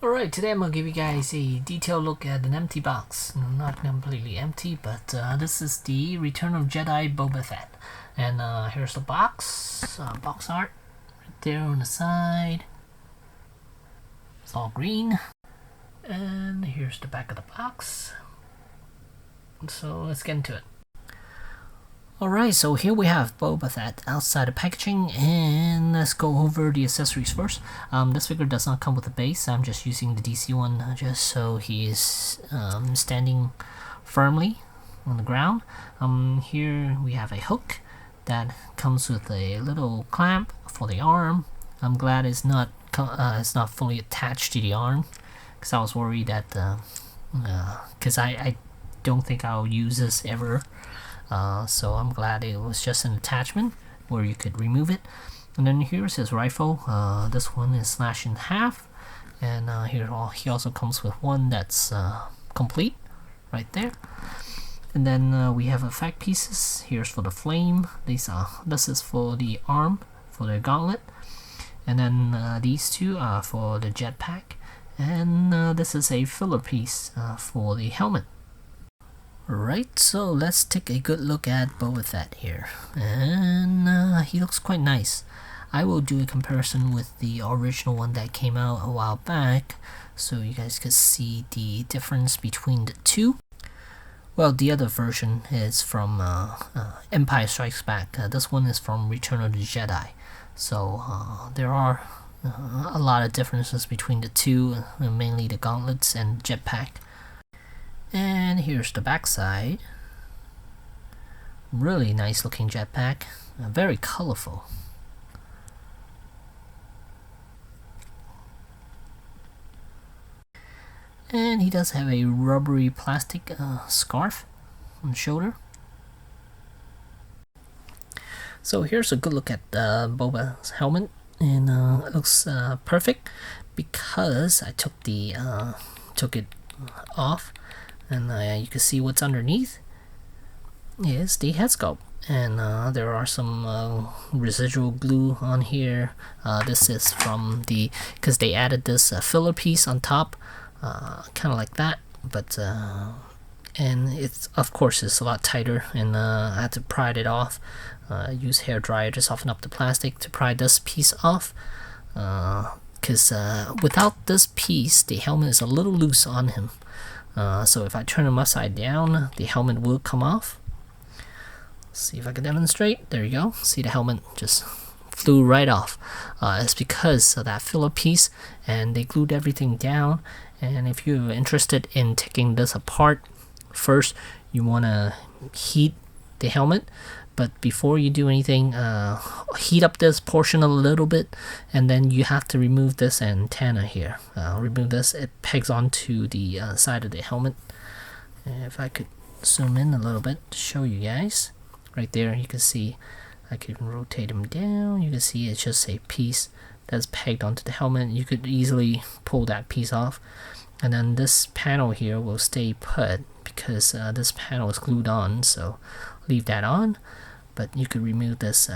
Alright, today I'm going to give you guys a detailed look at an empty box. Not completely empty, but this is the Return of Jedi Boba Fett. And here's the box, box art right there on the side. It's all green. And here's the back of the box. So let's get into it. Alright, so here we have Boba Fett outside the packaging, and let's go over the accessories first. This figure does not come with a base. I'm just using the DC one just so he is standing firmly on the ground. Here we have a hook that comes with a little clamp for the arm. I'm glad it's not fully attached to the arm, because I was worried that because I don't think I'll use this ever. So I'm glad it was just an attachment where you could remove it. And then here's his rifle. This one is slashed in half, and he also comes with one that's complete right there. And then we have effect pieces. Here's for the flame. This is for the arm, for the gauntlet, and then these two are for the jetpack, and this is a filler piece for the helmet. Right, so let's take a good look at Boba Fett here, and he looks quite nice. I will do a comparison with the original one that came out a while back, so you guys could see the difference between the two. Well, the other version is from Empire Strikes Back. This one is from Return of the Jedi. So there are a lot of differences between the two, mainly the gauntlets and jetpack. And here's the back side. Really nice looking jetpack, very colorful. And he does have a rubbery plastic scarf on the shoulder. So here's a good look at Boba's helmet, and it looks perfect because I took it off. And you can see what's underneath is the head sculpt, and there are some residual glue on here. This is from because they added this filler piece on top, kind of like that, but and it's of course it's a lot tighter, and I had to pry it off. Use hair dryer to soften up the plastic to pry this piece off, because without this piece the helmet is a little loose on him. So if I turn him upside down, the helmet will come off. Let's see if I can demonstrate. There you go. See, the helmet just flew right off. It's because of that filler piece, and they glued everything down. And if you're interested in taking this apart, first you want to heat the helmet. But before you do anything, heat up this portion a little bit, and then you have to remove this antenna here. Remove this, it pegs onto the side of the helmet. And if I could zoom in a little bit to show you guys, right there you can see I can rotate them down. You can see it's just a piece that's pegged onto the helmet. You could easily pull that piece off, and then this panel here will stay put because this panel is glued on, so leave that on. But you could remove this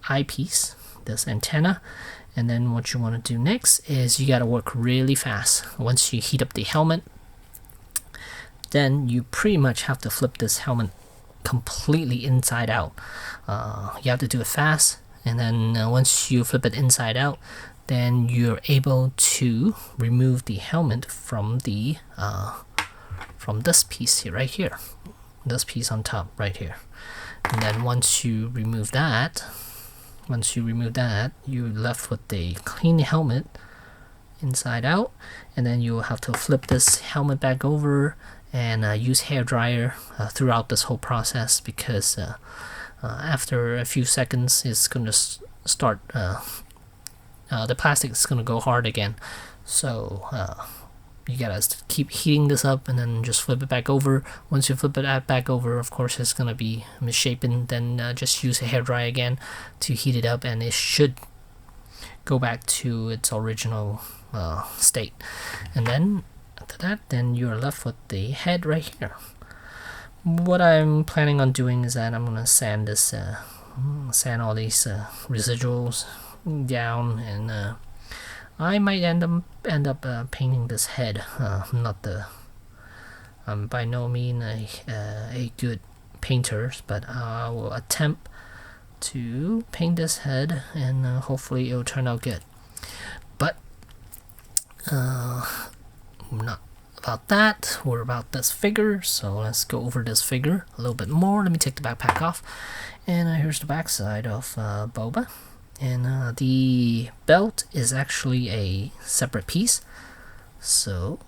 eyepiece, this antenna, and then what you want to do next is you got to work really fast. Once you heat up the helmet, then you pretty much have to flip this helmet completely inside out. You have to do it fast, and then once you flip it inside out, then you're able to remove the helmet from the from this piece here, right here, this piece on top right here. And then once you remove that, you're left with a clean helmet inside out, and then you'll have to flip this helmet back over and use hair dryer throughout this whole process, because after a few seconds it's going to start the plastic is going to go hard again. So you gotta keep heating this up and then just flip it back over. Once you flip it back over, of course it's gonna be misshapen. Then just use a hairdryer again to heat it up, and it should go back to its original state. And then after that, then you're left with the head right here. What I'm planning on doing is that I'm gonna sand all these residuals down, and I might end up painting this head. Not the by no means a good painter, but I will attempt to paint this head, and hopefully it'll turn out good. But not about that, we're about this figure, so let's go over this figure a little bit more. Let me take the backpack off, and here's the back side of Boba, and the belt is actually a separate piece, so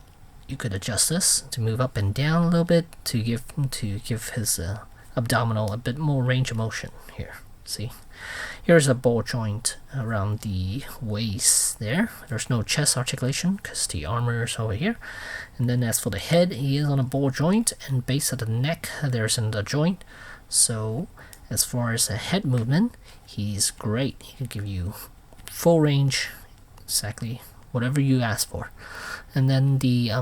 you could adjust this to move up and down a little bit to give his abdominal a bit more range of motion. Here, see, here's a ball joint around the waist there. There's no chest articulation because the armor is over here. And then as for the head, he is on a ball joint, and base of the neck there's another joint. So as far as the head movement, he's great. He can give you full range, exactly whatever you ask for. And then the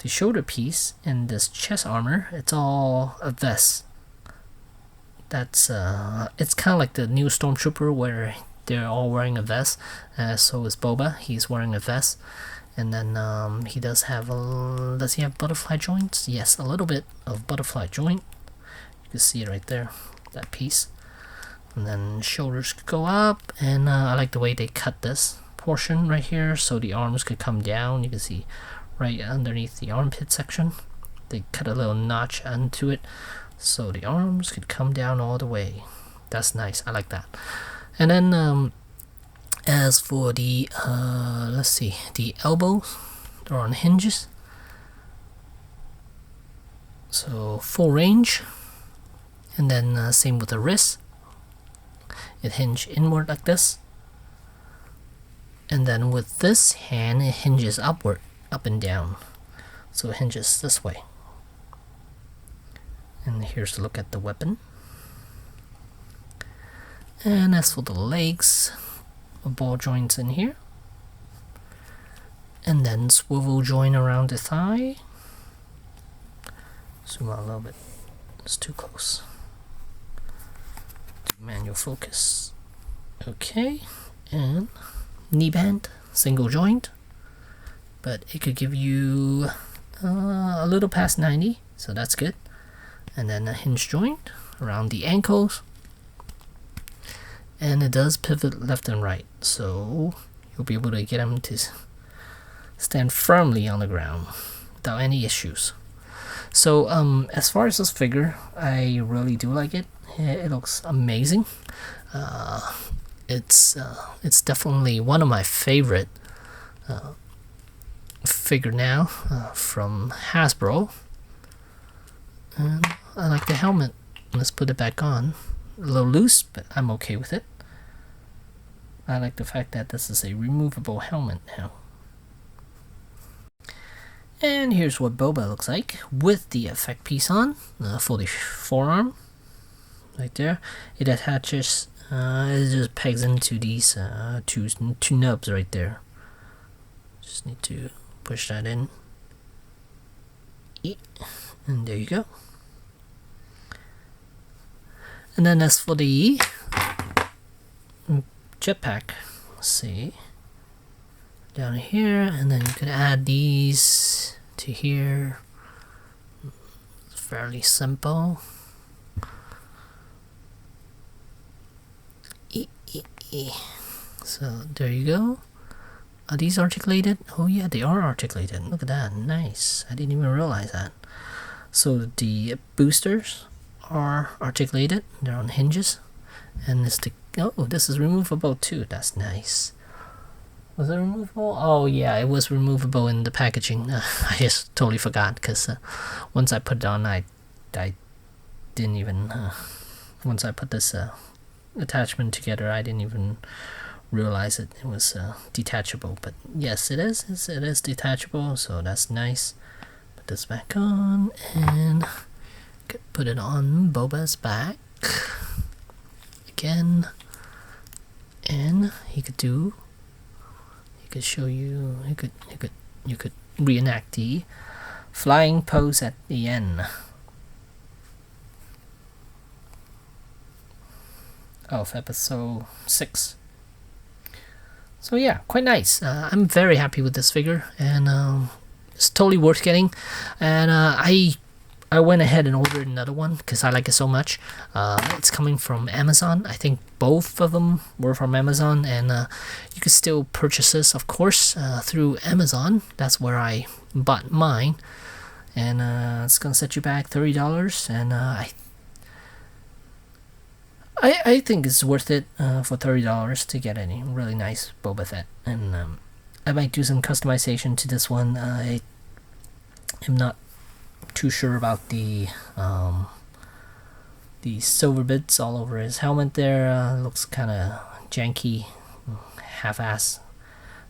shoulder piece and this chest armor, it's all a vest. That's it's kind of like the new Stormtrooper where they're all wearing a vest. So is Boba. He's wearing a vest. And then he does have does he have butterfly joints? Yes, a little bit of butterfly joint. You can see it right there, that piece. And then shoulders could go up, and I like the way they cut this portion right here, so the arms could come down. You can see right underneath the armpit section, they cut a little notch onto it, so the arms could come down all the way. That's nice. I like that. And then as for the let's see, the elbows are on hinges, so full range. And then same with the wrist, it hinges inward like this. And then with this hand, it hinges upward, up and down, so it hinges this way. And here's a look at the weapon. And as for the legs, a ball joints in here, and then swivel joint around the thigh. Zoom out a little bit, it's too close. Manual focus. Okay, and knee band, single joint, but it could give you a little past 90, so that's good. And then a hinge joint around the ankles, and it does pivot left and right, so you'll be able to get them to stand firmly on the ground without any issues. So as far as this figure, I really do like it. It looks amazing. It's definitely one of my favorite figure now from Hasbro. And I like the helmet. Let's put it back on. A little loose, but I'm okay with it. I like the fact that this is a removable helmet now. And here's what Boba looks like with the effect piece on for the forearm. Right there, it attaches. It just pegs into these two nubs right there. Just need to push that in, and there you go. And then as for the jetpack, let's see, down here, and then you can add these to here. It's fairly simple. So there you go. Are these articulated? Oh yeah, they are articulated. Look at that, nice. I didn't even realize that. So the boosters are articulated. They're on hinges, and this is removable too. That's nice. Was it removable? Oh yeah, it was removable in the packaging. I just totally forgot, because once I put it on, I didn't even. Once I put this attachment together, I didn't even realize it was detachable. But yes, it is detachable, so that's nice. Put this back on and put it on Boba's back again, and he could show you, you could reenact the flying pose at the end of episode 6. So yeah, quite nice. I'm very happy with this figure, and it's totally worth getting. And I went ahead and ordered another one because I like it so much. It's coming from Amazon. I think both of them were from Amazon, and you can still purchase this, of course, through Amazon. That's where I bought mine, and it's gonna set you back $30, and I think it's worth it for $30 to get a really nice Boba Fett, and I might do some customization to this one. I am not too sure about the silver bits all over his helmet there. Looks kind of janky, half-ass.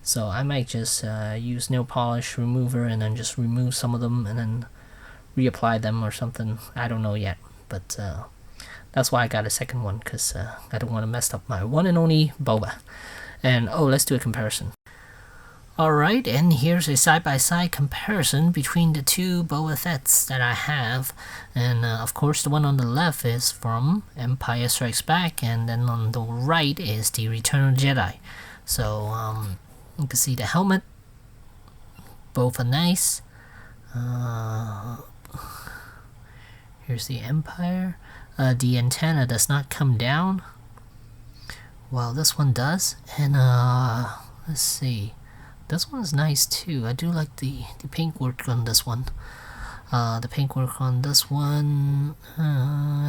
So I might just use nail polish remover and then just remove some of them and then reapply them or something. I don't know yet, but that's why I got a second one, because I don't want to mess up my one and only Boba. And oh, let's do a comparison. Alright, and here's a side-by-side comparison between the two Boba Fetts that I have. And of course the one on the left is from Empire Strikes Back, and then on the right is the Return of the Jedi. So you can see the helmet, both are nice. Here's the Empire. The antenna does not come down, while this one does. And let's see, this one's nice too. I do like the paint work on this one. The paintwork on this one,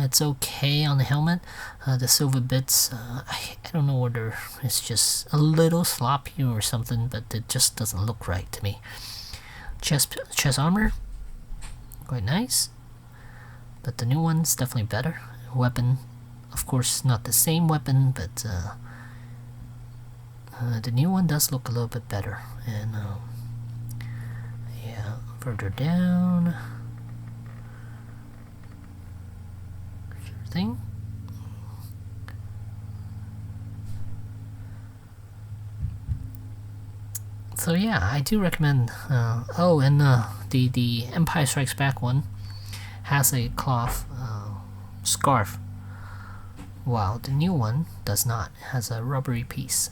it's okay on the helmet. The silver bits, I don't know whether it's just a little sloppy or something, but it just doesn't look right to me. Chest armor, quite nice, but the new one's definitely better. Weapon, of course, not the same weapon, but the new one does look a little bit better. And yeah, further down, sure thing. So yeah, I do recommend. Oh, and the Empire Strikes Back one has a cloth scarf, while the new one does not. It has a rubbery piece.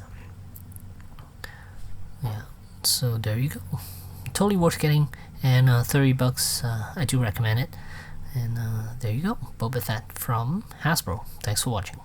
Yeah, so there you go. Totally worth getting, and $30. I do recommend it. And there you go, Boba Fett from Hasbro. Thanks for watching.